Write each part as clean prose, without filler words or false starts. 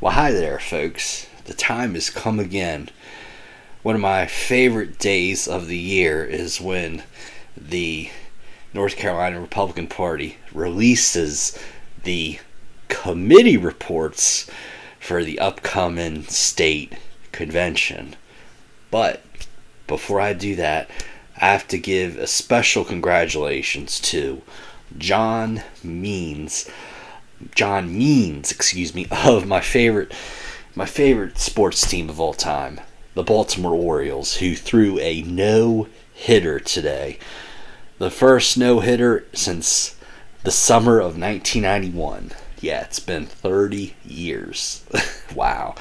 Well, hi there, folks. The time has come again. One of my favorite days of the year is when the North Carolina Republican Party releases the committee reports for the upcoming state convention. But before I do that, I have to give a special congratulations to John Means, of my favorite sports team of all time, the Baltimore Orioles, who threw a no-hitter today. The first no-hitter since the summer of 1991. Yeah, it's been 30 years. Wow.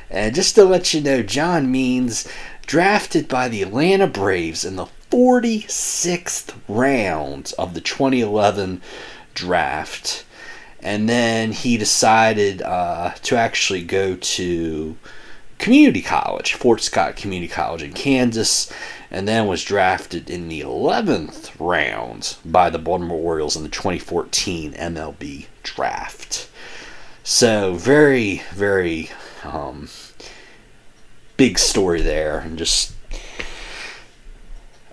And just to let you know, John Means, drafted by the Atlanta Braves in the 46th round of the 2011 draft. And then he decided to actually go to community college, Fort Scott Community College in Kansas, and then was drafted in the 11th round by the Baltimore Orioles in the 2014 MLB draft. So very, very big story there. And just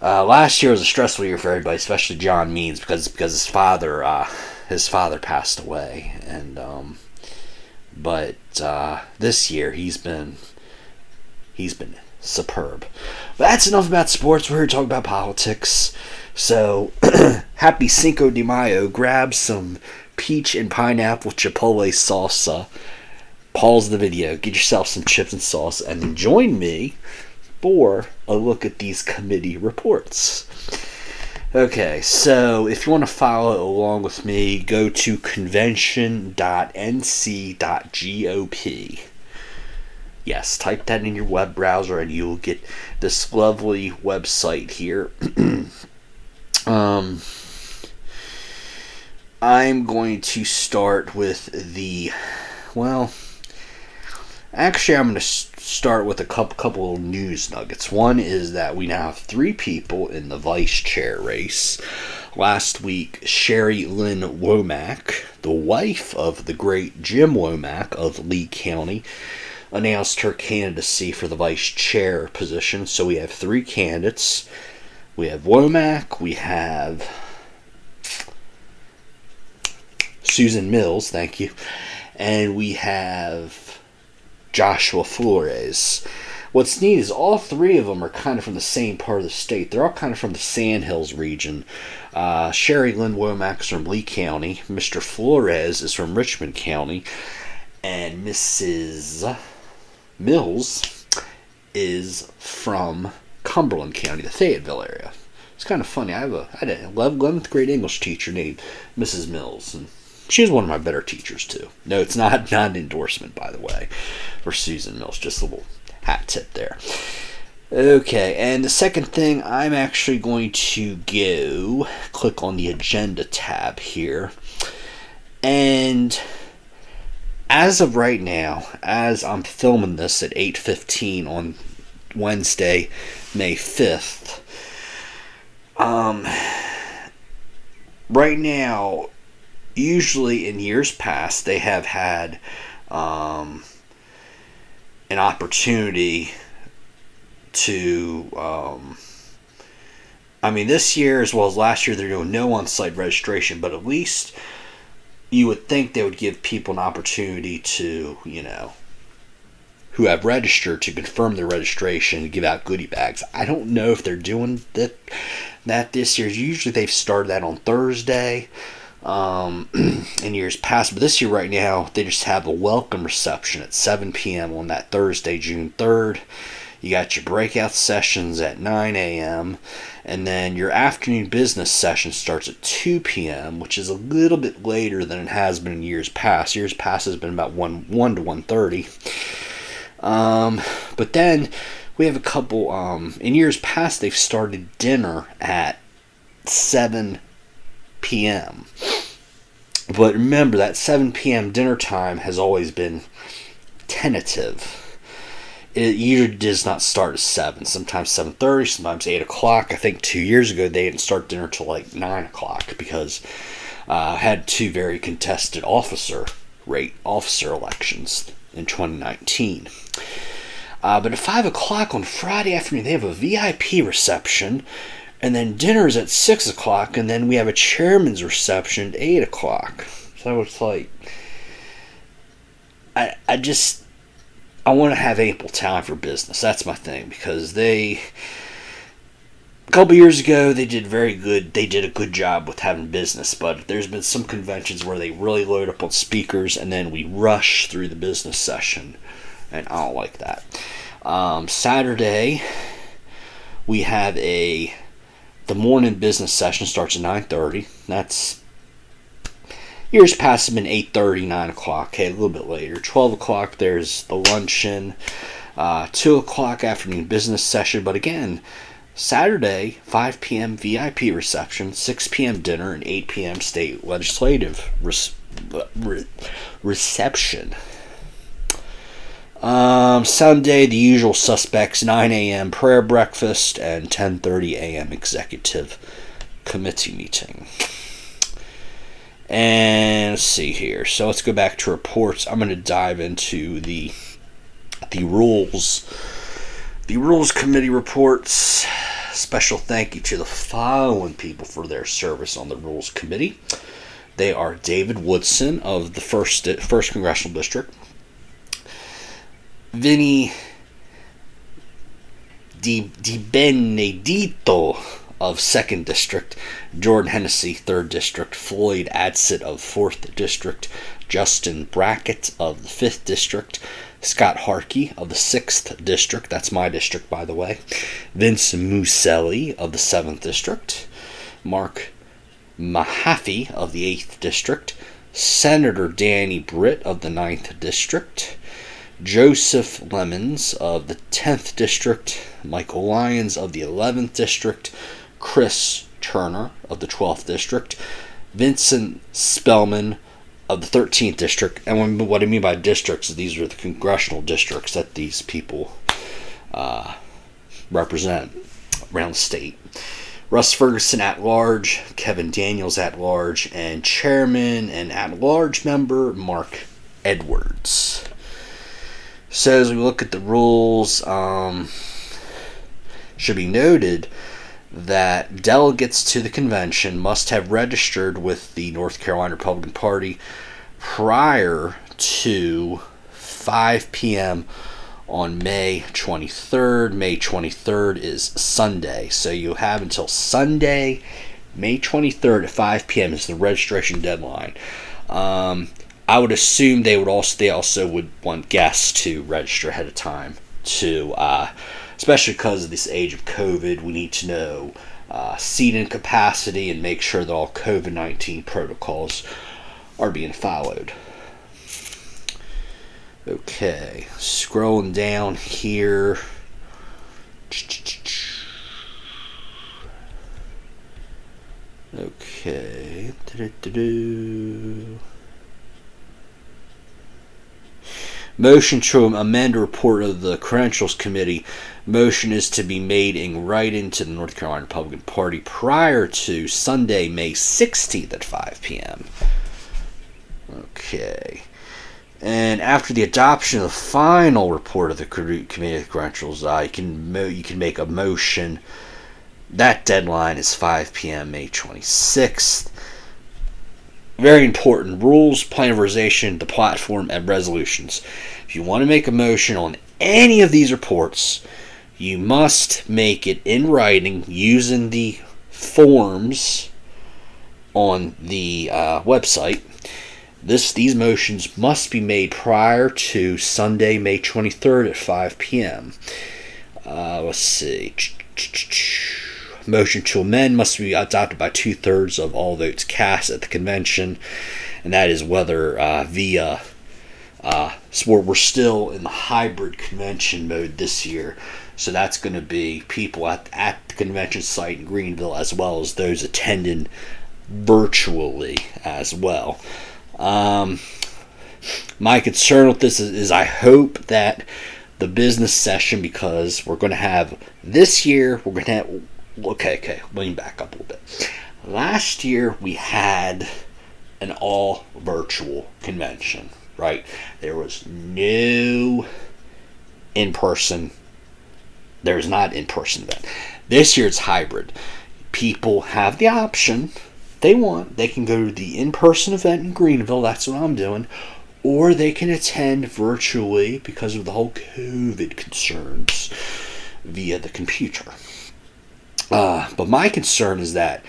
last year was a stressful year for everybody, especially John Means, because his father passed away, and but this year he's been superb. But that's enough about sports. We're here to talk about politics. So happy Cinco de Mayo. Grab some peach and pineapple chipotle salsa. Pause the video, get yourself some chips and sauce, and then join me for a look at these committee reports. Okay, so if you want to follow along with me, go to convention.nc.gop. Yes, type that in your web browser and you'll get this lovely website here. I'm going to start with actually I'm going to start with a couple of news nuggets. One is that we now have 3 people in the vice chair race. Last week, Sherry Lynn Womack, the wife of the great Jim Womack of Lee County, announced her candidacy for the vice chair position. So we have 3 candidates. We have Womack, we have Susan Mills, thank you, and we have Joshua Flores. What's neat is all 3 of them are kind of from the same part of the state. They're all kind of from the Sandhills region. Sherry Lynn Womack is from Lee County. Mr. Flores is from Richmond County. And Mrs. Mills is from Cumberland County, the Fayetteville area. It's kind of funny. I had an 11th grade English teacher named Mrs. Mills, and she was one of my better teachers, too. No, it's not an endorsement, by the way, for Susan Mills. Just a little hat tip there. Okay, and the second thing, I'm actually going to click on the agenda tab here. And as of right now, as I'm filming this at 8:15 on Wednesday, May 5th, right now, usually in years past, they have had an opportunity to, this year as well as last year, they're doing no on-site registration, but at least you would think they would give people an opportunity to, who have registered, to confirm their registration and give out goodie bags. I don't know if they're doing that this year. Usually they've started that on Thursday in years past, but this year right now they just have a welcome reception at 7 p.m. on that Thursday, June 3rd. You got your breakout sessions at 9 a.m. and then your afternoon business session starts at 2 p.m., which is a little bit later than it has been in years past. Years past has been about 1 to 1:30. But then we have a couple, in years past they've started dinner at 7 p.m. But remember, that 7 p.m. dinner time has always been tentative. It usually does not start at 7. Sometimes 7:30, sometimes 8 o'clock. I think 2 years ago they didn't start dinner till like 9 o'clock because I had 2 very contested officer elections in 2019. But at 5 o'clock on Friday afternoon, they have a VIP reception, and then dinner's at 6 o'clock, and then we have a chairman's reception at 8 o'clock. So it's like, I want to have ample time for business. That's my thing, because a couple years ago, they did very good. They did a good job with having business, but there's been some conventions where they really load up on speakers and then we rush through the business session, and I don't like that. Saturday, we have the morning business session starts at 9:30. That's years past have been 8:30, 9 o'clock. Okay, a little bit later. 12 o'clock, there's the luncheon. 2 o'clock afternoon business session, but again, Saturday, 5 p.m. VIP reception, 6 p.m. dinner, and 8 p.m. state legislative reception. Sunday, the usual suspects, 9 a.m. prayer breakfast and 10:30 a.m. executive committee meeting. And let's see here. So let's go back to reports. I'm going to dive into the rules. The Rules Committee reports. Special thank you to the following people for their service on the Rules Committee. They are David Woodson of the 1st Congressional District, Vinny Di Benedito of 2nd District, Jordan Hennessy, 3rd District, Floyd Adsit of 4th District, Justin Brackett of the 5th District, Scott Harkey of the 6th District, that's my district, by the way, Vince Muselli of the 7th District, Mark Mahaffey of the 8th District, Senator Danny Britt of the 9th District, Joseph Lemons of the 10th District, Michael Lyons of the 11th District, Chris Turner of the 12th District, Vincent Spellman of the 13th District. And what I mean by districts is these are the congressional districts that these people represent around the state. Russ Ferguson at large, Kevin Daniels at large, and chairman and at large member Mark Edwards. So as we look at the rules, should be noted that delegates to the convention must have registered with the North Carolina Republican Party prior to 5 p.m. on May 23rd. May 23rd is Sunday, so you have until Sunday, May 23rd at 5 p.m. is the registration deadline. I would assume they also would want guests to register ahead of time to especially because of this age of COVID. We need to know seating capacity and make sure that all COVID-19 protocols are being followed. Okay, scrolling down here. Okay. Motion to amend a report of the Credentials Committee. Motion is to be made in writing to the North Carolina Republican Party prior to Sunday, May 16th at 5 p.m. Okay. And after the adoption of the final report of the Committee of Credentials, you can make a motion. That deadline is 5 p.m. May 26th. Very important rules, plenary, the platform, and resolutions. If you want to make a motion on any of these reports, you must make it in writing using the forms on the website. These motions must be made prior to Sunday, May 23rd at 5 p.m. Let's see. Motion to amend must be adopted by 2/3 of all votes cast at the convention, and that is whether via. We're still in the hybrid convention mode this year, so that's going to be people at the convention site in Greenville as well as those attending virtually as well. My concern with this is I hope that the business session, because we're going to have this year, we're going to have. Okay, let me back up a little bit. Last year we had an all virtual convention. right? There was no in-person. There's not in-person event. This year it's hybrid. People have the option they can go to the in-person event in Greenville. That's what I'm doing. Or they can attend virtually because of the whole COVID concerns via the computer. But my concern is that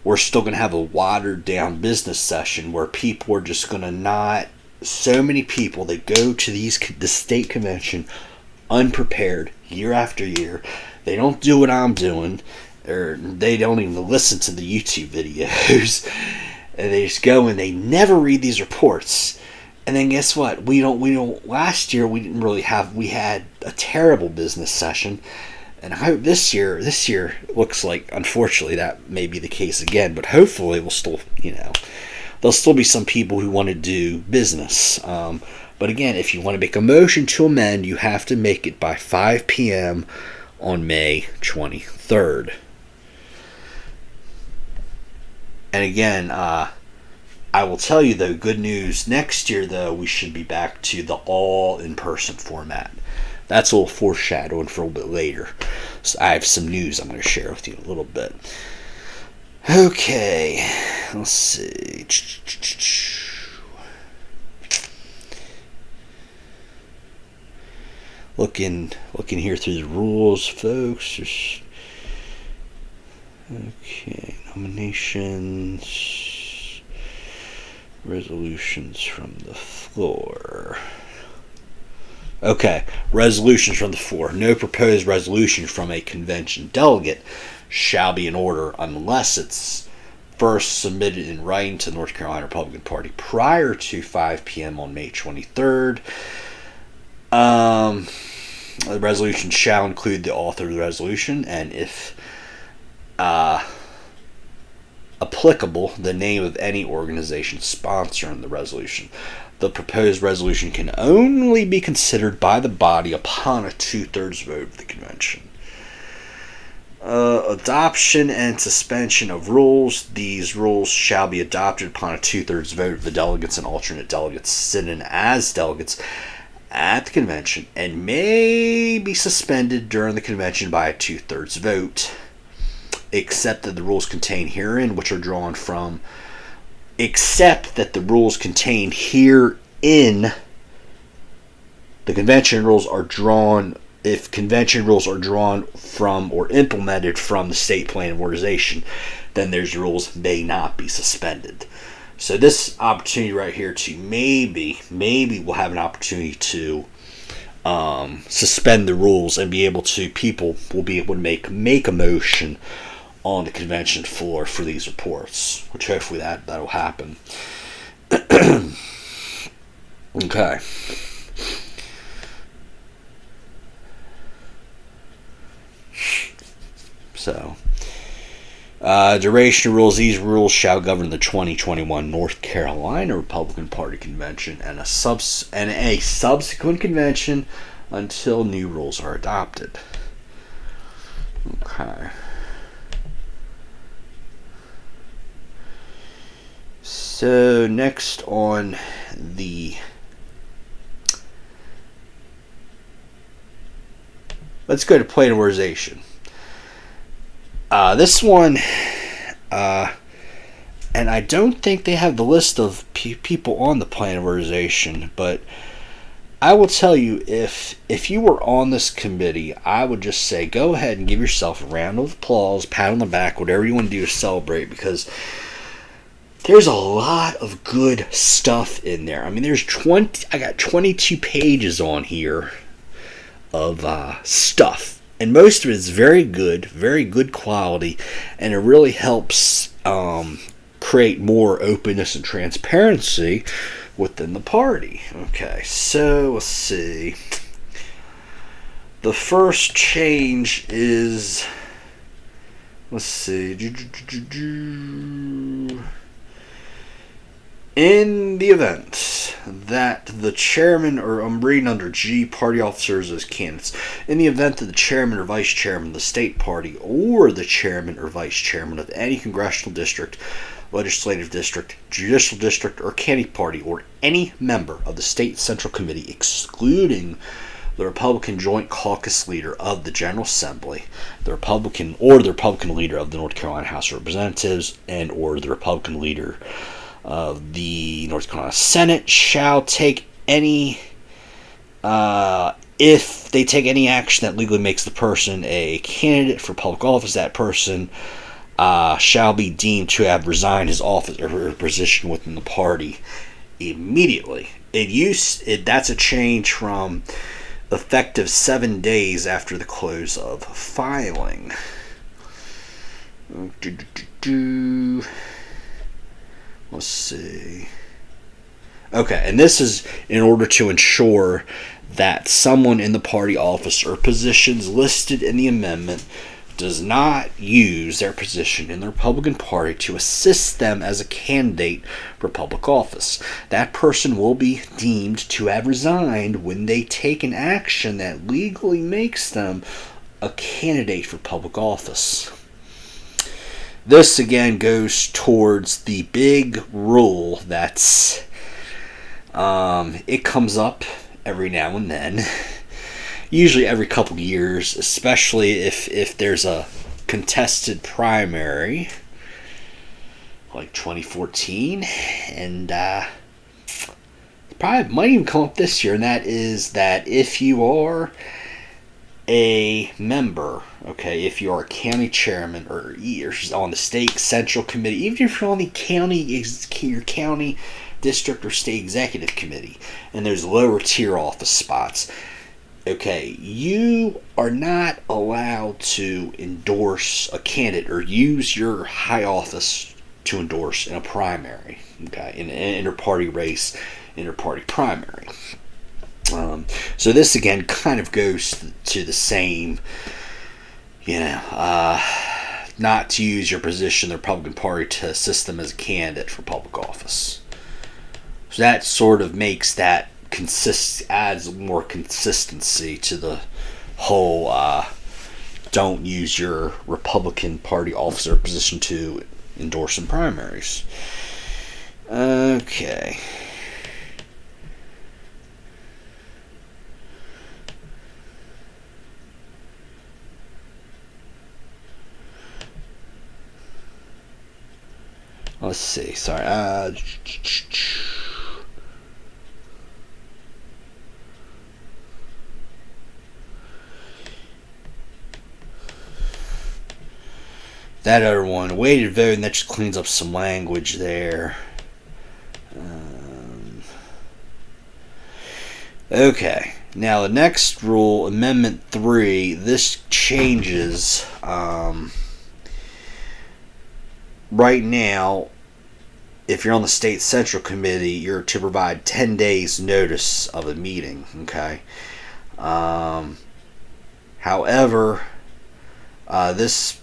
we're still going to have a watered down business session where people are just going to not. So many people that go to the state convention unprepared year after year. They don't do what I'm doing, or they don't even listen to the YouTube videos. And they just go and they never read these reports. And then guess what? We don't. Last year we didn't really have. We had a terrible business session, and I hope this year looks like, unfortunately, that may be the case again. But hopefully, we'll still, there'll still be some people who want to do business. But again, if you want to make a motion to amend, you have to make it by 5 p.m. on May 23rd. And again, I will tell you, though, good news. Next year, though, we should be back to the all in-person format. That's a little foreshadowing for a little bit later. So I have some news I'm going to share with you in a little bit. Okay, let's see. Looking here through the rules, folks. Okay, nominations, resolutions from the floor. Okay, resolutions from the floor. No proposed resolution from a convention delegate shall be in order unless it's first submitted in writing to the North Carolina Republican Party prior to 5 p.m. on May 23rd. The resolution shall include the author of the resolution, and if applicable, the name of any organization sponsoring the resolution. The proposed resolution can only be considered by the body upon a 2/3 vote of the convention. Adoption and suspension of rules. These rules shall be adopted upon a 2/3 vote of the delegates and alternate delegates sitting as delegates at the convention, and may be suspended during the convention by a 2/3 vote, except that the rules contained herein, which are drawn from, except that the rules contained herein, the convention rules are drawn, if convention rules are drawn from or implemented from the state plan of organization, then those rules may not be suspended. So this opportunity right here to maybe we'll have an opportunity to suspend the rules and people will be able to make a motion on the convention floor for these reports, which hopefully that'll happen. Okay. So, duration rules. These rules shall govern the 2021 North Carolina Republican Party Convention and a subsequent convention until new rules are adopted. Okay. So next on the, let's go to planarization. This one, and I don't think they have the list of people on the planarization, but I will tell you, if you were on this committee, I would just say go ahead and give yourself a round of applause, pat on the back, whatever you want to do to celebrate, because there's a lot of good stuff in there. I mean, I got 22 pages on here of stuff. And most of it is very good quality, and it really helps create more openness and transparency within the party. Okay, so let's see. The first change is, let's see. In the event that the chairman, or I'm reading under G, party officers as candidates. In the event that the chairman or vice chairman of the state party, or the chairman or vice chairman of any congressional district legislative district, judicial district, or county party, or any member of the state central committee, excluding the Republican Joint Caucus leader of the General Assembly, the Republican leader of the North Carolina House of Representatives, and or the Republican leader of the North Carolina Senate, shall take any if they take any action that legally makes the person a candidate for public office, that person shall be deemed to have resigned his office or her position within the party immediately. That's a change from effective 7 days after the close of filing. Let's see. Okay, and this is in order to ensure that someone in the party office or positions listed in the amendment does not use their position in the Republican Party to assist them as a candidate for public office. That person will be deemed to have resigned when they take an action that legally makes them a candidate for public office. This again goes towards the big rule that's it comes up every now and then, usually every couple years, especially if there's a contested primary like 2014, and probably might even come up this year, and that is that if you are a member, okay, if you are a county chairman or on the state central committee, even if you're on the your county district or state executive committee, and there's lower tier office spots, okay, you are not allowed to endorse a candidate or use your high office to endorse in a primary, okay, in an inter-party race, inter-party primary. So this again kind of goes to the same, not to use your position in the Republican Party to assist them as a candidate for public office. So that sort of makes that adds more consistency to the whole don't use your Republican Party officer position to endorse in primaries. Okay. Let's see. Sorry. That other one, weighted voting, that just cleans up some language there. Okay. Now the next rule, Amendment 3, this changes. Right now, if you're on the state central committee, you're to provide 10 days notice of a meeting, okay? However, this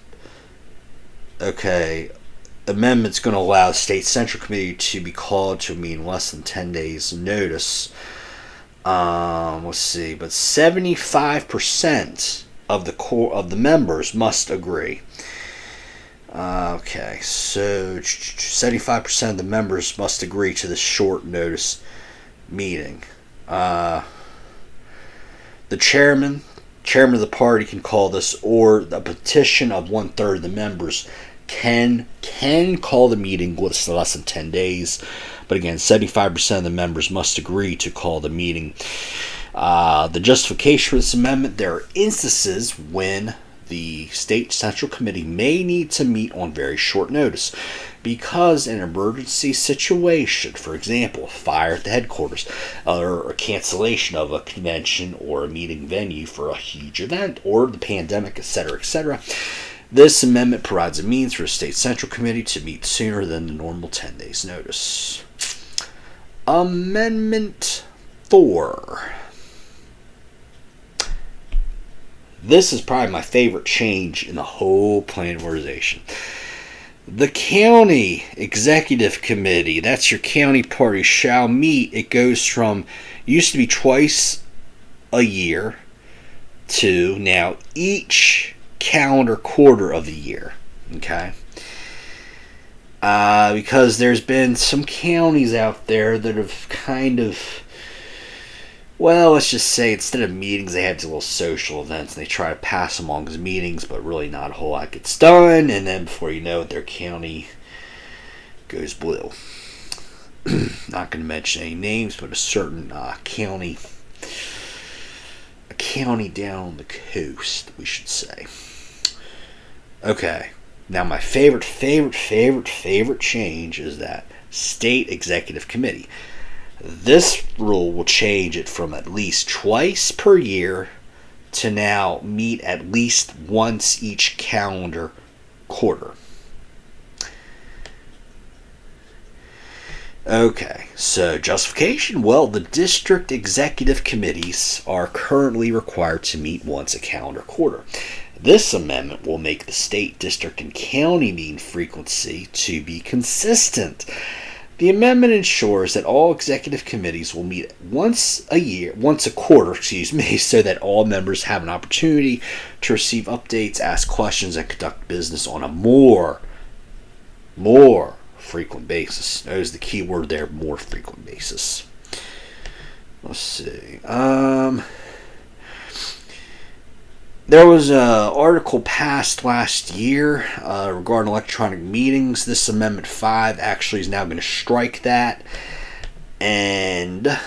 amendment's going to allow the state central committee to be called to a meeting less than 10 days notice. Let's see, but 75% of the members must agree. Okay, so 75% of the members must agree to this short notice meeting. The chairman of the party can call this, or a petition of 1/3 of the members can call the meeting with less than 10 days. But again, 75% of the members must agree to call the meeting. The justification for this amendment, there are instances when the state central committee may need to meet on very short notice because an emergency situation, for example, a fire at the headquarters, or a cancellation of a convention or a meeting venue for a huge event, or the pandemic, etc., etc. This amendment provides a means for a state central committee to meet sooner than the normal 10 days notice. Amendment 4. This is probably my favorite change in the whole plan of organization. The county executive committee, that's your county party, shall meet. It goes from, used to be twice a year to now each calendar quarter of the year. Okay? because there's been some counties out there that have kind of, well, let's just say instead of meetings, they have these little social events, and they try to pass them on as meetings, but really not a whole lot gets done, and then before you know it, their county goes blue. Not going to mention any names, but a certain county down on the coast, we should say. Okay, now my favorite change is that state executive committee. This rule will change it from at least twice per year to now meet at least once each calendar quarter. Okay, so justification. Well, the district executive committees are currently required to meet once a calendar quarter. This amendment will make the state, district, and county meeting frequency to be consistent. The amendment ensures that all executive committees will meet once a quarter, so that all members have an opportunity to receive updates, ask questions, and conduct business on a more frequent basis. Notice the key word there, more frequent basis. Let's see. There was an article passed last year regarding electronic meetings. This Amendment 5 actually is now going to strike that and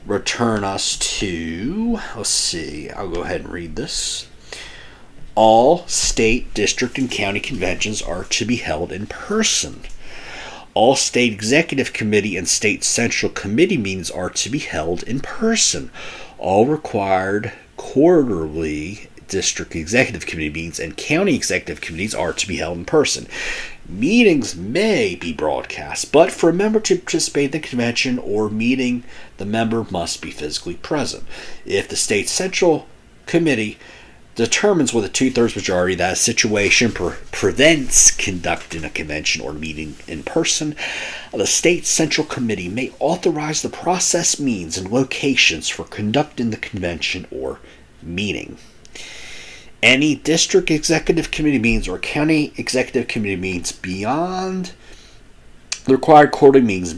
return us to, let's see, I'll go ahead and read this. All state, district, and county conventions are to be held in person. All state executive committee and state central committee meetings are to be held in person. All required quarterly district executive committee meetings and county executive committees are to be held in person. Meetings may be broadcast, but for a member to participate in the convention or meeting, the member must be physically present. If the state central committee determines with a 2/3 majority that a situation prevents conducting a convention or meeting in person, the state central committee may authorize the process, means, and locations for conducting the convention or meeting. Any district executive committee meetings or county executive committee meetings beyond the required quarterly meetings,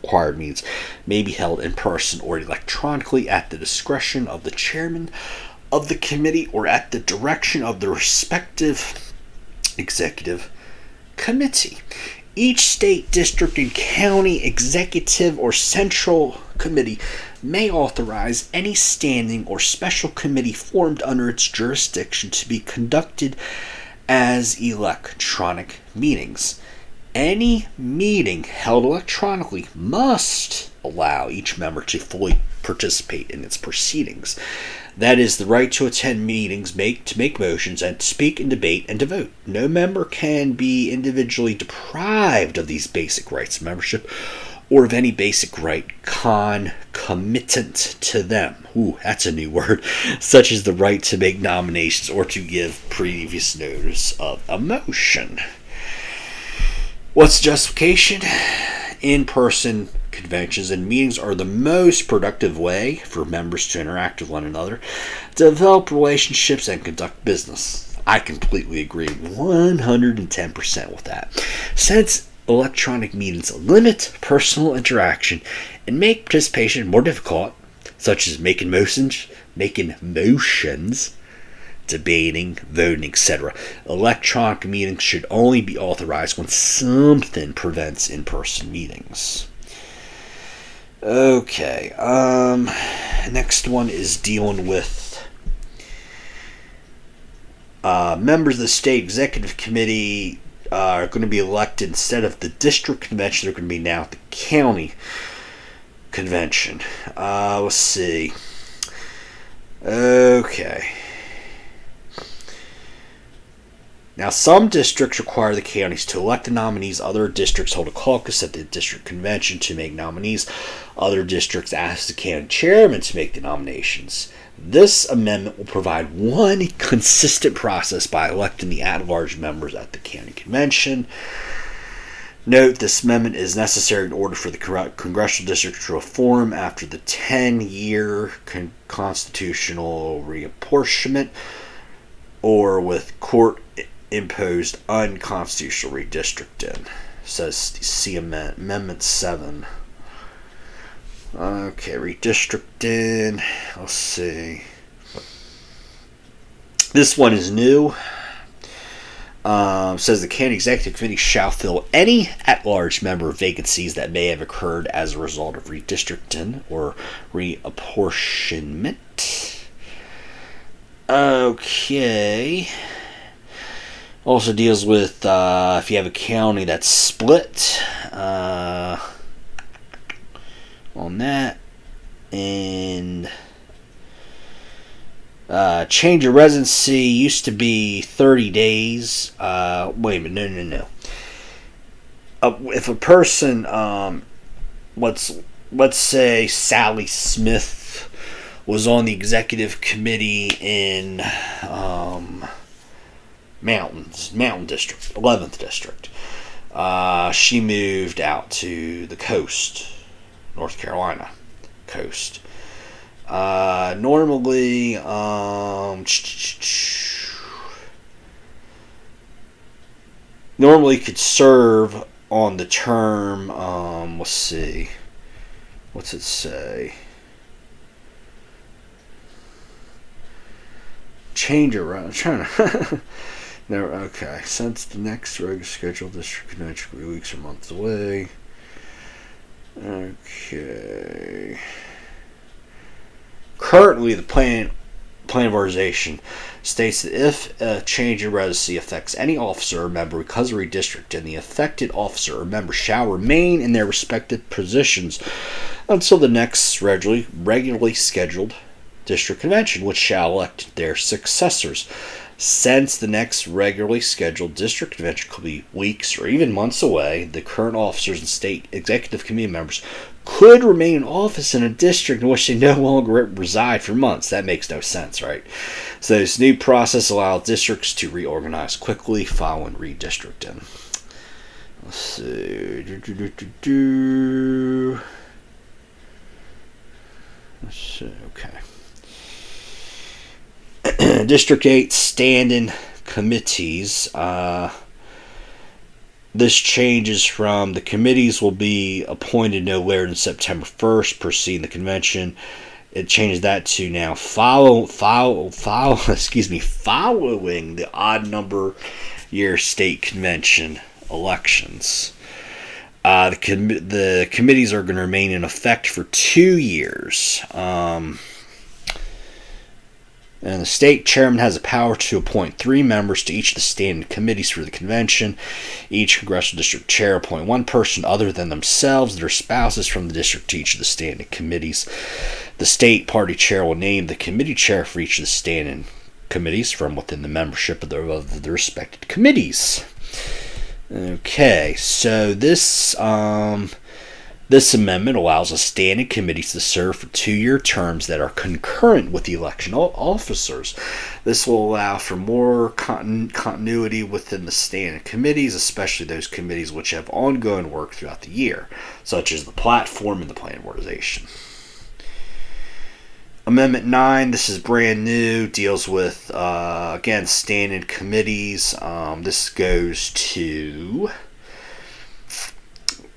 required meetings may be held in person or electronically at the discretion of the chairman of the committee or at the direction of the respective executive committee. Each state, district, and county executive or central committee may authorize any standing or special committee formed under its jurisdiction to be conducted as electronic meetings. Any meeting held electronically must allow each member to fully participate in its proceedings. That is, the right to attend meetings, to make motions, and to speak and debate and to vote. No member can be individually deprived of these basic rights of membership or of any basic right concomitant to them. Ooh, that's a new word. Such as the right to make nominations or to give previous notice of a motion. What's the justification? In-person conventions and meetings are the most productive way for members to interact with one another, develop relationships, and conduct business. I completely agree 110% with that. Since electronic meetings limit personal interaction and make participation more difficult, such as making motions, debating, voting, etc. Electronic meetings should only be authorized when something prevents in-person meetings. Okay, next one is dealing with members of the state executive committee are going to be elected instead of the district convention. They're going to be now at the county convention. Let's see. Okay. Now, some districts require the counties to elect the nominees. Other districts hold a caucus at the district convention to make nominees. Other districts ask the county chairman to make the nominations. This amendment will provide one consistent process by electing the at-large members at the county convention. Note, this amendment is necessary in order for the congressional district to reform after the 10-year constitutional reapportionment or with court imposed unconstitutional redistricting, says see Amendment 7. Okay, redistricting. Let's see. This one is new. Says the county executive committee shall fill any at-large member vacancies that may have occurred as a result of redistricting or reapportionment. Okay. Also deals with if you have a county that's split on that. And change of residency used to be 30 days. Wait a minute, no. If a person, let's say Sally Smith was on the executive committee in Mountain District, 11th District. She moved out to the coast, North Carolina coast. Normally, could serve on the term, let's see, what's it say? Change around, I'm trying to, no, okay, since the next regular scheduled district convention will be weeks or months away. Okay. Currently, the plan of organization states that if a change in residency affects any officer or member because of redistricting, the affected officer or member shall remain in their respective positions until the next regularly scheduled district convention, which shall elect their successors. Since the next regularly scheduled district convention could be weeks or even months away, the current officers and state executive committee members could remain in office in a district in which they no longer reside for months. That makes no sense, right? So this new process allows districts to reorganize quickly following redistricting. Let's see. Let's see. Okay. District 8 standing committees. This changes from the committees will be appointed no later than September 1st, preceding the convention. It changes that to now following the odd number year state convention elections. The committees are going to remain in effect for 2 years. And the state chairman has the power to appoint 3 members to each of the standing committees for the convention. Each congressional district chair appoint 1 person other than themselves, their spouses from the district to each of the standing committees. The state party chair will name the committee chair for each of the standing committees from within the membership of the respected committees. Okay, so this amendment allows the standing committees to serve for 2-year terms that are concurrent with the election officers. This will allow for more continuity within the standing committees, especially those committees which have ongoing work throughout the year, such as the platform and the plan of organization. Amendment 9, this is brand new, deals with, again, standing committees. This goes to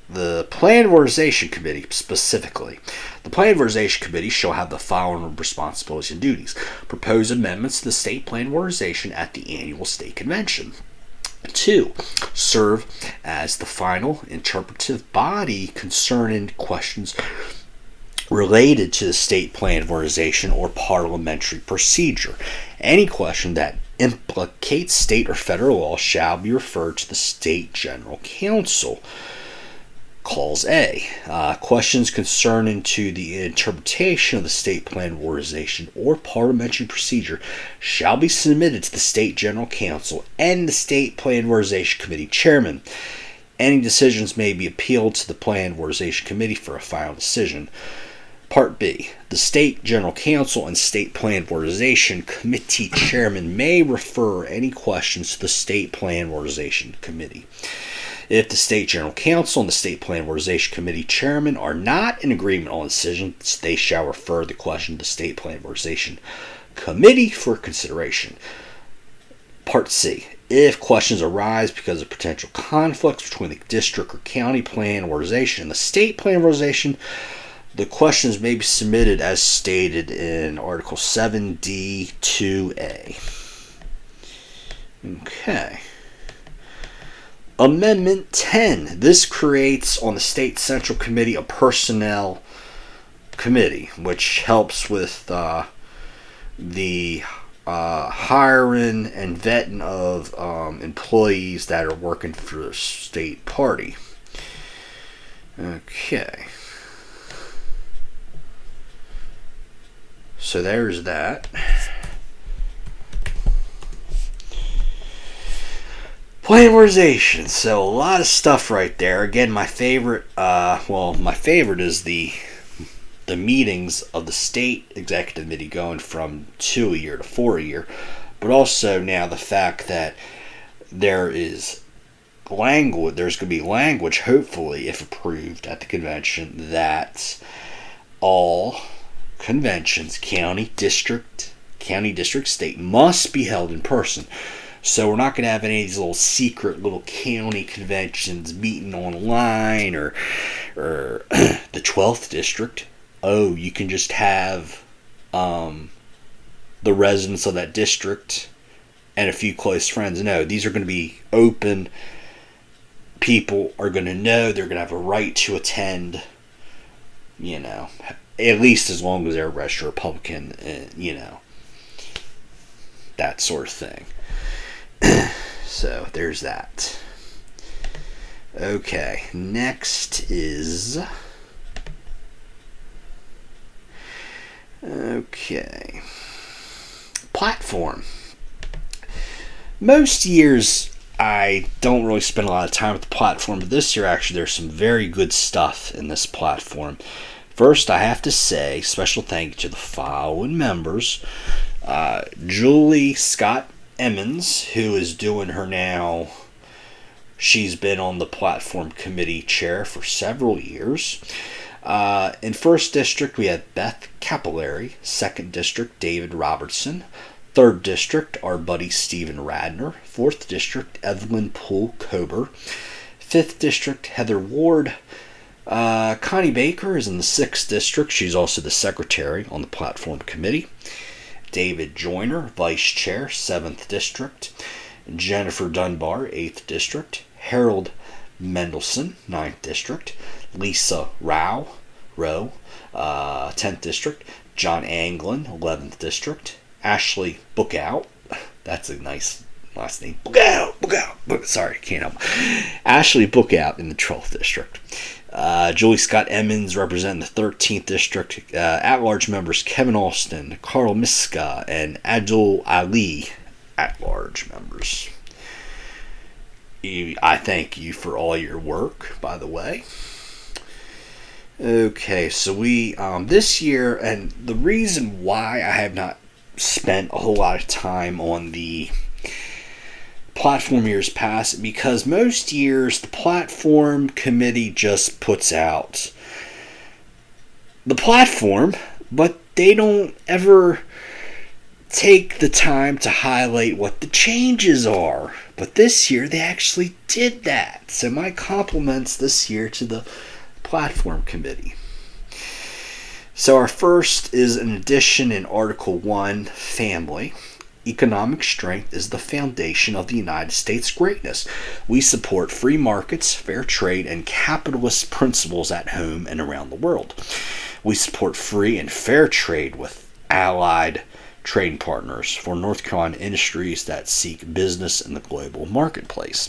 the Plan of Organization Committee specifically. The Plan of Organization Committee shall have the following responsibilities and duties. Propose amendments to the State Plan of Organization at the annual state convention. 2. Serve as the final interpretive body concerning questions related to the State Plan of Organization or parliamentary procedure. Any question that implicates state or federal law shall be referred to the State General Counsel. Clause A. Questions concerning to the interpretation of the State Plan of Organization or parliamentary procedure shall be submitted to the State General Counsel and the State Plan of Organization Committee Chairman. Any decisions may be appealed to the Plan of Organization Committee for a final decision. Part B. The State General Counsel and State Plan of Organization Committee Chairman may refer any questions to the State Plan of Organization Committee. If the State General Counsel and the State Plan of Organization Committee Chairman are not in agreement on decisions, they shall refer the question to the State Plan of Organization Committee for consideration. Part C. If questions arise because of potential conflicts between the district or county plan organization and the state plan organization, the questions may be submitted as stated in Article 7D2A. Okay. Amendment 10. This creates on the State Central Committee a personnel committee, which helps with the hiring and vetting of employees that are working for the state party. Okay. So there's that. Polymerization. So a lot of stuff right there. Again, my favorite, my favorite is the meetings of the state executive committee going from 2 a year to 4 a year, but also now the fact that there's going to be language, hopefully, if approved at the convention, that all conventions, county, district, state, must be held in person. So we're not going to have any of these little secret little county conventions meeting online or the 12th district. Oh, you can just have the residents of that district and a few close friends. No, these are going to be open. People are going to know they're going to have a right to attend, at least as long as they're a registered Republican, that sort of thing. So there's that. Okay, next is... Okay. Platform. Most years I don't really spend a lot of time with the platform, but this year actually there's some very good stuff in this platform. First, I have to say special thank you to the following members. Julie Scott Emmons, who is doing her now. She's been on the platform committee chair for several years. In 1st District, we had Beth Capillary. 2nd District, David Robertson. 3rd District, our buddy Stephen Radner. 4th District, Evelyn Poole Kober. 5th District, Heather Ward. Connie Baker is in the 6th District. She's also the secretary on the platform committee. David Joyner, vice chair, 7th District. Jennifer Dunbar, 8th District. Harold Mendelson, 9th District. Lisa Rowe, 10th District. John Anglin, 11th District. Ashley Bookout, that's a nice last name. Bookout. Sorry, can't help. Ashley Bookout in the 12th District. Julie Scott Emmons representing the 13th District. At-large members Kevin Alston, Carl Miska, and Adul Ali, at-large members. I thank you for all your work, by the way. Okay, so we, this year, and the reason why I have not spent a whole lot of time on the platform years past, because most years the platform committee just puts out the platform, but they don't ever take the time to highlight what the changes are. But this year they actually did that. So my compliments this year to the platform committee. So our first is an addition in Article 1, Family. Economic strength is the foundation of the United States' greatness. We support free markets, fair trade, and capitalist principles at home and around the world. We support free and fair trade with allied trading partners for North Carolina industries that seek business in the global marketplace.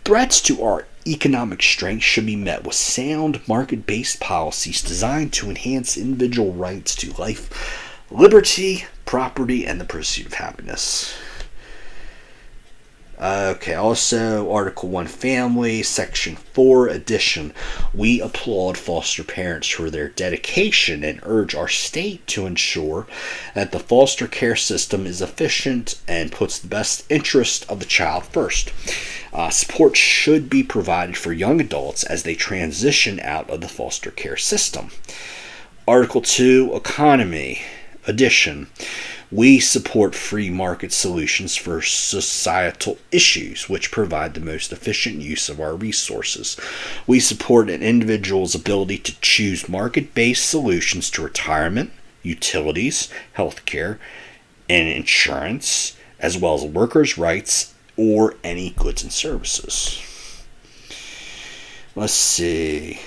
Threats to our economic strength should be met with sound market-based policies designed to enhance individual rights to life, liberty, property, and the pursuit of happiness. Okay, also Article 1 Family, Section 4 Addition. We applaud foster parents for their dedication and urge our state to ensure that the foster care system is efficient and puts the best interest of the child first. Support should be provided for young adults as they transition out of the foster care system. Article 2 Economy Addition. We support free market solutions for societal issues which provide the most efficient use of our resources. We support an individual's ability to choose market-based solutions to retirement, utilities, healthcare, and insurance, as well as workers' rights or any goods and services. Let's see.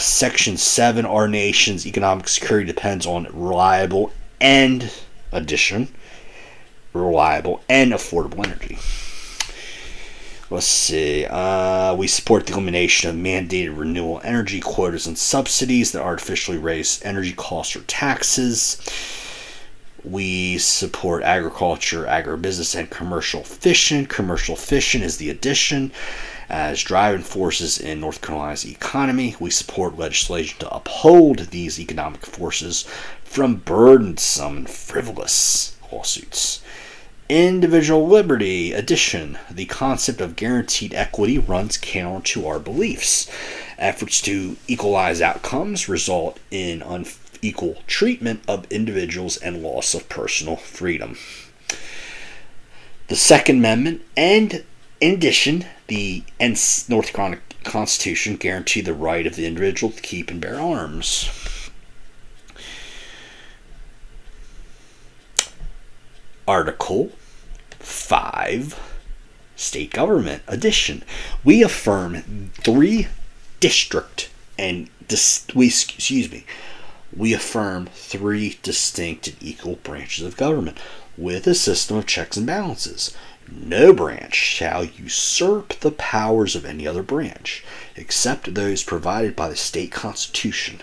Section 7, our nation's economic security depends on reliable and affordable energy. Let's see. We support the elimination of mandated renewable energy quotas and subsidies that artificially raise energy costs or taxes. We support agriculture, agribusiness, and commercial fishing. Commercial fishing is the addition as driving forces in North Carolina's economy. We support legislation to uphold these economic forces from burdensome and frivolous lawsuits. Individual liberty addition. The concept of guaranteed equity runs counter to our beliefs. Efforts to equalize outcomes result in unequal treatment of individuals and loss of personal freedom. The Second Amendment and, in addition, the North Carolina Constitution guarantee the right of the individual to keep and bear arms. Article 5, State Government Addition. We affirm we affirm three distinct and equal branches of government with a system of checks and balances. No branch shall usurp the powers of any other branch, except those provided by the state constitution.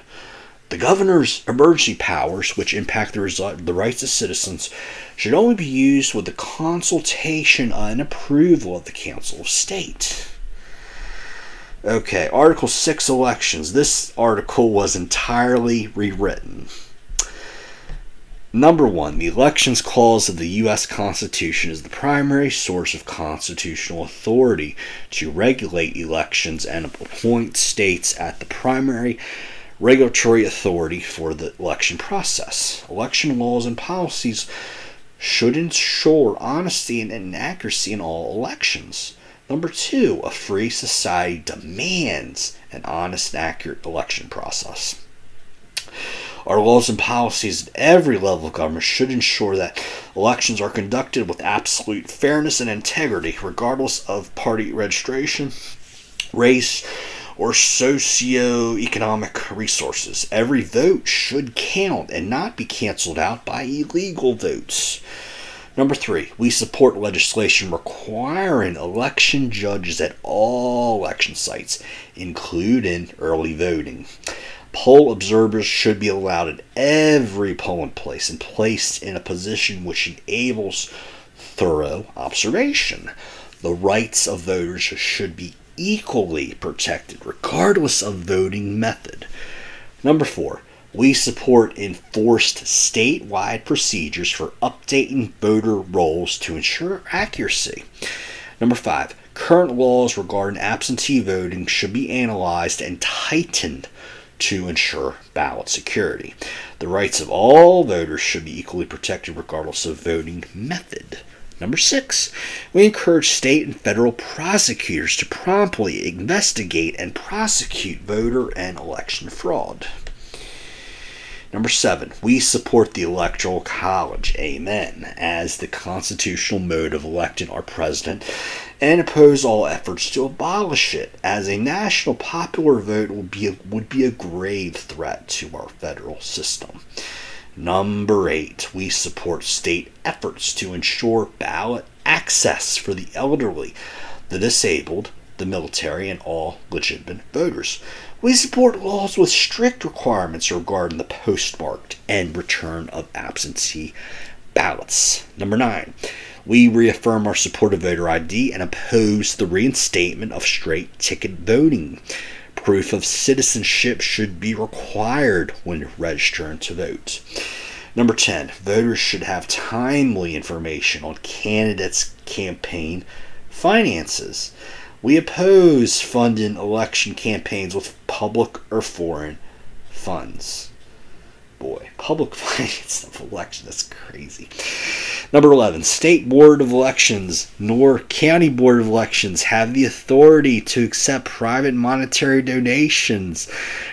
The governor's emergency powers, which impact the rights of citizens, should only be used with the consultation and approval of the Council of State. Okay, Article 6, Elections. This article was entirely rewritten. Number 1, the Elections Clause of the U.S. Constitution is the primary source of constitutional authority to regulate elections and appoint states as the primary regulatory authority for the election process. Election laws and policies should ensure honesty and accuracy in all elections. Number 2, a free society demands an honest and accurate election process. Our laws and policies at every level of government should ensure that elections are conducted with absolute fairness and integrity, regardless of party registration, race, or socio-economic resources. Every vote should count and not be canceled out by illegal votes. Number 3, we support legislation requiring election judges at all election sites, including early voting. Poll observers should be allowed at every polling place and placed in a position which enables thorough observation. The rights of voters should be equally protected, regardless of voting method. Number 4, we support enforced statewide procedures for updating voter rolls to ensure accuracy. Number 5, current laws regarding absentee voting should be analyzed and tightened to ensure ballot security. The rights of all voters should be equally protected regardless of voting method. Number 6, we encourage state and federal prosecutors to promptly investigate and prosecute voter and election fraud. Number 7, we support the Electoral College, amen, as the constitutional mode of electing our president and oppose all efforts to abolish it, as a national popular vote would be a grave threat to our federal system. Number 8, we support state efforts to ensure ballot access for the elderly, the disabled, the military, and all legitimate voters. We support laws with strict requirements regarding the postmarked and return of absentee ballots. Number 9, we reaffirm our support of voter ID and oppose the reinstatement of straight ticket voting. Proof of citizenship should be required when registering to vote. Number 10, voters should have timely information on candidates' campaign finances. We oppose funding election campaigns with public or foreign funds. public finance of elections. That's crazy. Number 11, State Board of Elections nor County Board of Elections have the authority to accept private monetary donations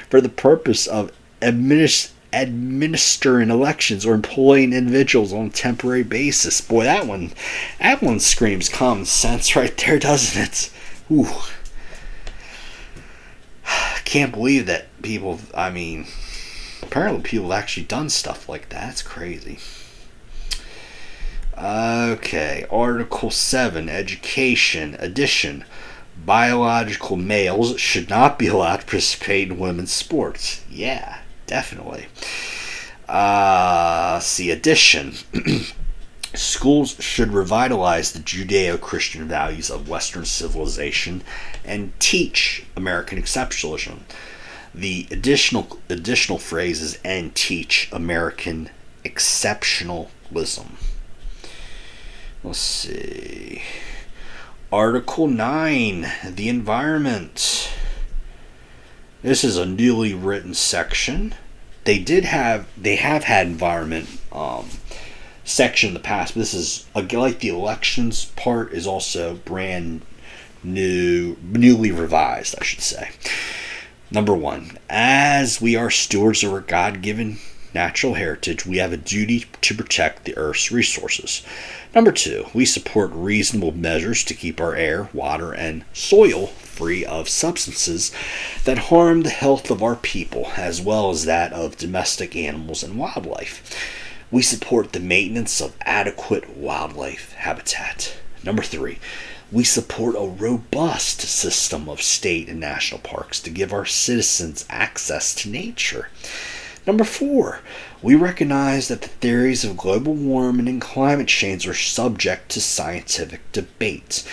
for the purpose of administering elections or employing individuals on a temporary basis. Boy, that one screams common sense right there, doesn't it? Ooh. Can't believe that apparently people have actually done stuff like that. That's crazy. Okay, Article 7, Education, Edition. Biological males should not be allowed to participate in women's sports. Yeah, definitely. Addition. Schools should revitalize the Judeo-Christian values of Western civilization and teach American exceptionalism. The additional phrase is and teach American exceptionalism. Let's see. Article 9, the environment. This is a newly written section. They have had environment section in the past, but this is like the elections part is also brand new, newly revised, I should say. Number 1, as we are stewards of our God-given natural heritage, we have a duty to protect the Earth's resources. Number 2, we support reasonable measures to keep our air, water, and soil free of substances that harm the health of our people, as well as that of domestic animals and wildlife. We support the maintenance of adequate wildlife habitat. Number 3, we support a robust system of state and national parks to give our citizens access to nature. Number 4, we recognize that the theories of global warming and climate change are subject to scientific debate.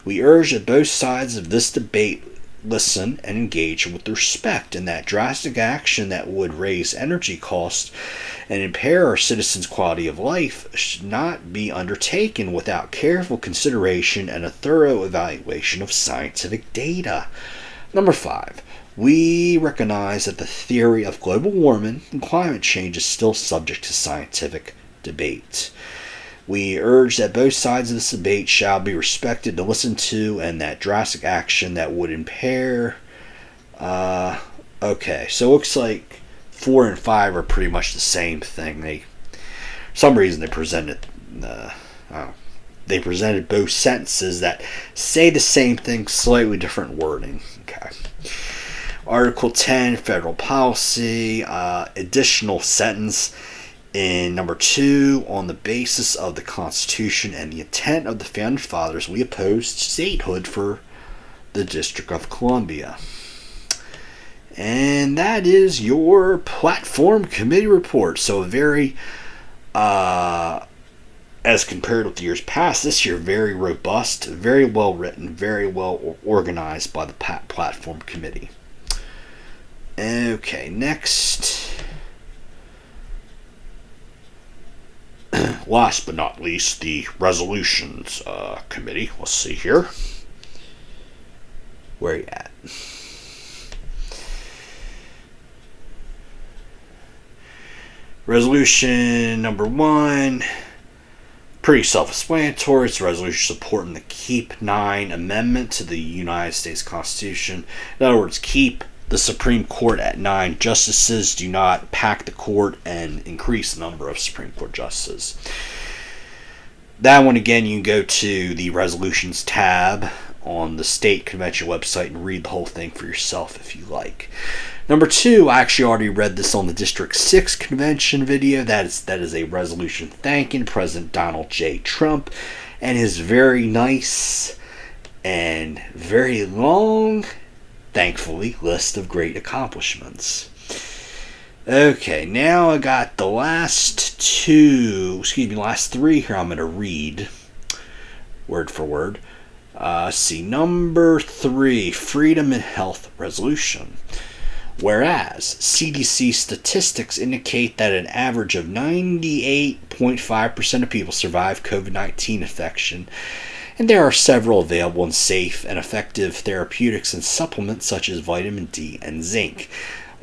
We urge that both sides of this debate listen and engage with respect, and that drastic action that would raise energy costs and impair our citizens' quality of life should not be undertaken without careful consideration and a thorough evaluation of scientific data. Number 5, we recognize that the theory of global warming and climate change is still subject to scientific debate. We urge that both sides of this debate shall be respected and listened to, and that drastic action that would impair... okay, so it looks like 4 and 5 are pretty much the same thing. For some reason they presented both sentences that say the same thing, slightly different wording. Okay. Article 10, Federal Policy, additional sentence in number 2, on the basis of the Constitution and the intent of the Founding Fathers, we opposed statehood for the District of Columbia. And that is your platform committee report. So a very, as compared with years past, this year very robust, very well written, very well organized by the platform committee. Okay, next. Last but not least, the resolutions committee. Let's see here. Where are you at? Resolution number 1. Pretty self-explanatory. It's a resolution supporting the Keep 9 Amendment to the United States Constitution. In other words, keep the Supreme Court at 9 justices. Do not pack the court and increase the number of Supreme Court justices. That one, again, you can go to the resolutions tab on the state convention website and read the whole thing for yourself if you like. Number 2, I actually already read this on the District 6 convention video. That is a resolution thanking President Donald J. Trump and his very nice and very long, thankfully, list of great accomplishments. Okay, now I got the last 3 here I'm going to read word for word. Number 3, Freedom and Health Resolution. Whereas CDC statistics indicate that an average of 98.5% of people survive COVID-19 infection, and there are several available and safe and effective therapeutics and supplements such as vitamin D and zinc.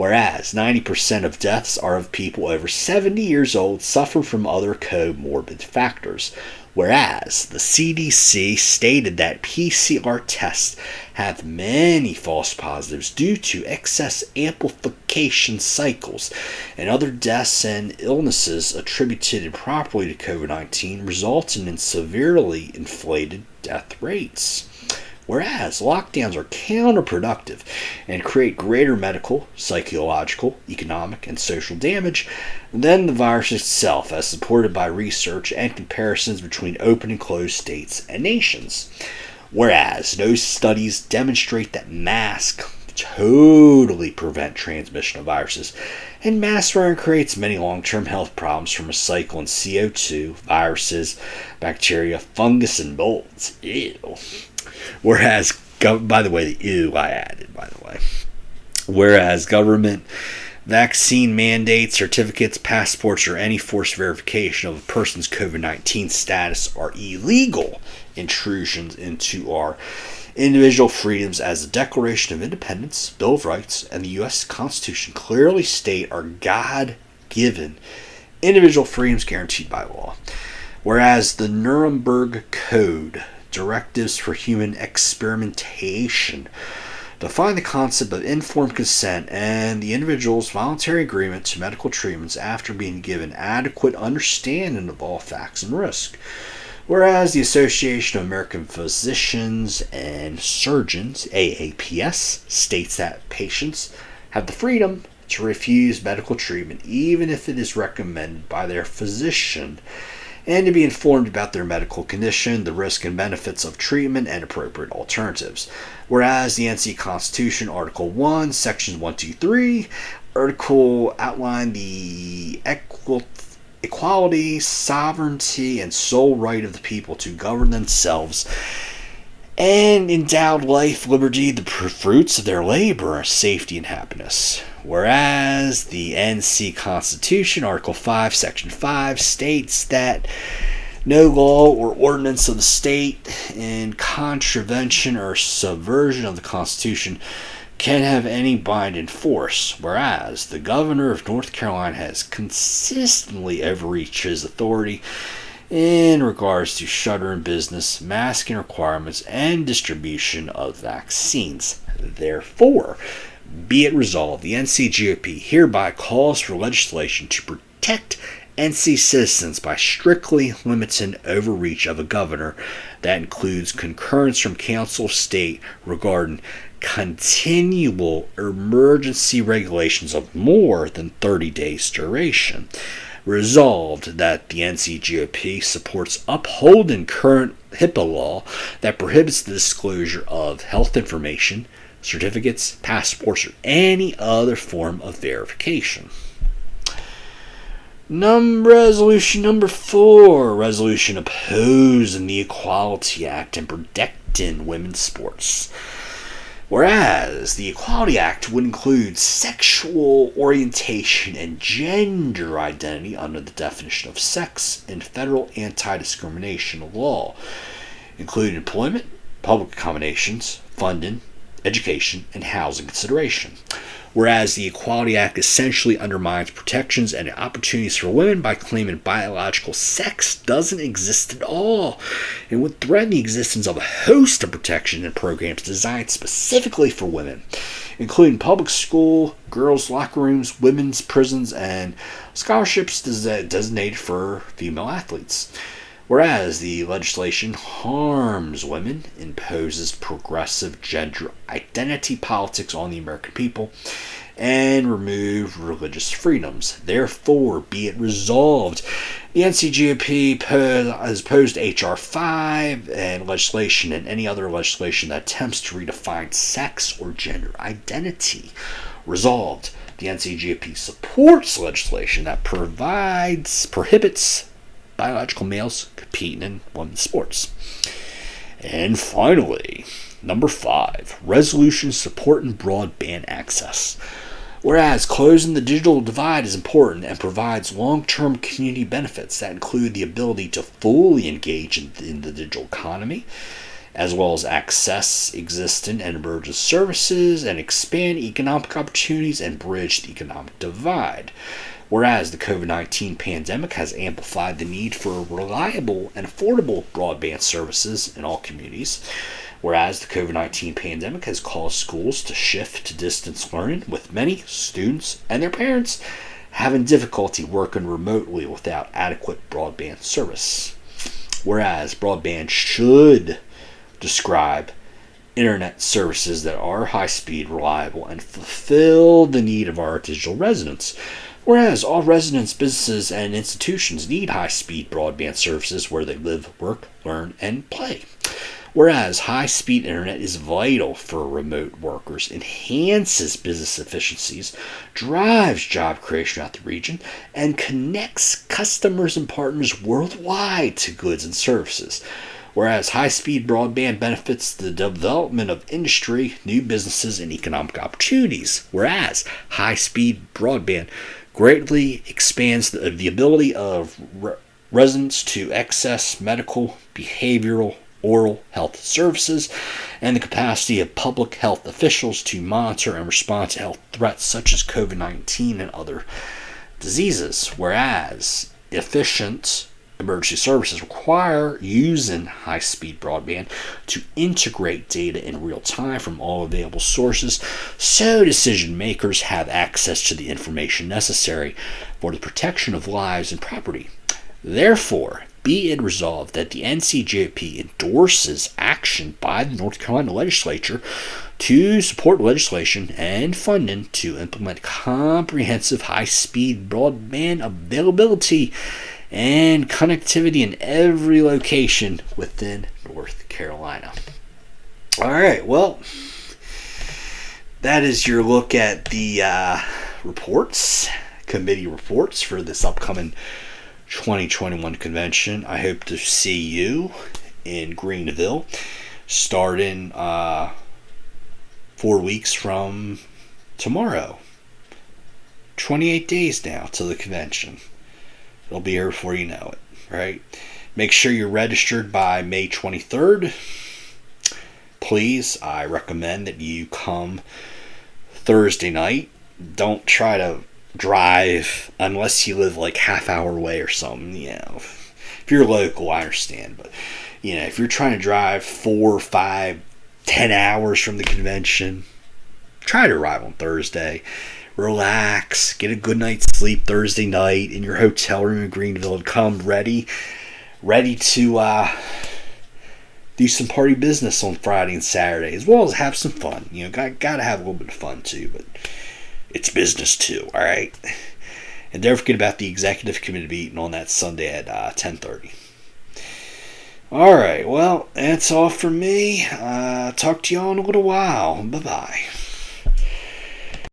Whereas 90% of deaths are of people over 70 years old suffering from other comorbid factors. Whereas the CDC stated that PCR tests have many false positives due to excess amplification cycles and other deaths and illnesses attributed improperly to COVID-19, resulting in severely inflated death rates. Whereas lockdowns are counterproductive and create greater medical, psychological, economic, and social damage than the virus itself, as supported by research and comparisons between open and closed states and nations. Whereas those studies demonstrate that masks totally prevent transmission of viruses, and mask wearing creates many long-term health problems from recycling CO2, viruses, bacteria, fungus, and molds. Ew. Whereas, by the way, the ew I added, by the way. Whereas government vaccine mandates, certificates, passports, or any forced verification of a person's COVID-19 status are illegal intrusions into our individual freedoms, as the Declaration of Independence, Bill of Rights, and the U.S. Constitution clearly state are God-given individual freedoms guaranteed by law. Whereas the Nuremberg Code, Directives for Human Experimentation, define the concept of informed consent and the individual's voluntary agreement to medical treatments after being given adequate understanding of all facts and risk. Whereas the Association of American Physicians and Surgeons, AAPS, states that patients have the freedom to refuse medical treatment even if it is recommended by their physician, and to be informed about their medical condition, the risks and benefits of treatment, and appropriate alternatives. Whereas the NC Constitution, Article 1, Sections 1, 2, 3, article outline the equality, sovereignty, and sole right of the people to govern themselves, and endowed life, liberty, the fruits of their labor, safety, and happiness. Whereas the NC Constitution, Article 5, Section 5, states that no law or ordinance of the state in contravention or subversion of the Constitution can have any binding force, whereas the governor of North Carolina has consistently overreached his authority in regards to shuttering business, masking requirements, and distribution of vaccines. Therefore, be it resolved, the NCGOP hereby calls for legislation to protect NC citizens by strictly limiting overreach of a governor that includes concurrence from Council of State regarding continual emergency regulations of more than 30 days duration. Resolved that the NCGOP supports upholding current HIPAA law that prohibits the disclosure of health information, certificates, passports, or any other form of verification. Resolution number 4, resolution opposing the Equality Act and protecting women's sports. Whereas the Equality Act would include sexual orientation and gender identity under the definition of sex in federal anti-discrimination law, including employment, public accommodations, funding, education, and housing consideration. Whereas the Equality Act essentially undermines protections and opportunities for women by claiming biological sex doesn't exist at all, and would threaten the existence of a host of protections and programs designed specifically for women, including public school, girls' locker rooms, women's prisons, and scholarships designated for female athletes. Whereas the legislation harms women, imposes progressive gender identity politics on the American people, and removes religious freedoms. Therefore, be it resolved, the NCGOP has opposed H.R. 5 and legislation and any other legislation that attempts to redefine sex or gender identity. Resolved, the NCGOP supports legislation that prohibits biological males competing in women's sports. And finally, number 5, resolution supporting broadband access. Whereas closing the digital divide is important and provides long-term community benefits that include the ability to fully engage in the digital economy as well as access existing and emerging services and expand economic opportunities and bridge the economic divide. Whereas the COVID-19 pandemic has amplified the need for reliable and affordable broadband services in all communities. Whereas the COVID-19 pandemic has caused schools to shift to distance learning, with many students and their parents having difficulty working remotely without adequate broadband service. Whereas broadband should describe internet services that are high-speed, reliable, and fulfill the need of our digital residents. Whereas all residents, businesses, and institutions need high-speed broadband services where they live, work, learn, and play. Whereas high-speed internet is vital for remote workers, enhances business efficiencies, drives job creation throughout the region, and connects customers and partners worldwide to goods and services. Whereas high-speed broadband benefits the development of industry, new businesses, and economic opportunities. Whereas high-speed broadband greatly expands the ability of residents to access medical, behavioral, oral health services, and the capacity of public health officials to monitor and respond to health threats such as COVID-19 and other diseases. Whereas efficient emergency services require using high-speed broadband to integrate data in real time from all available sources so decision makers have access to the information necessary for the protection of lives and property. Therefore, be it resolved that the NCGOP endorses action by the North Carolina legislature to support legislation and funding to implement comprehensive high-speed broadband availability and connectivity in every location within North Carolina. All right, well, that is your look at the committee reports for this upcoming 2021 convention. I hope to see you in Greenville starting 4 weeks from tomorrow. 28 days now till the convention. It'll be here before you know it, right? Make sure you're registered by May 23rd. Please, I recommend that you come Thursday night. Don't try to drive unless you live like half hour away or something. You know, if you're local, I understand, but you know, if you're trying to drive 4, 5, 10 hours from the convention, try to arrive on Thursday. Relax, get a good night's sleep Thursday night in your hotel room in Greenville, and come ready to do some party business on Friday and Saturday, as well as have some fun. You know, gotta have a little bit of fun too, but it's business too, all right? And don't forget about the executive committee meeting on that Sunday at 10:30. All right, well, that's all from me. Talk to y'all in a little while. Bye-bye.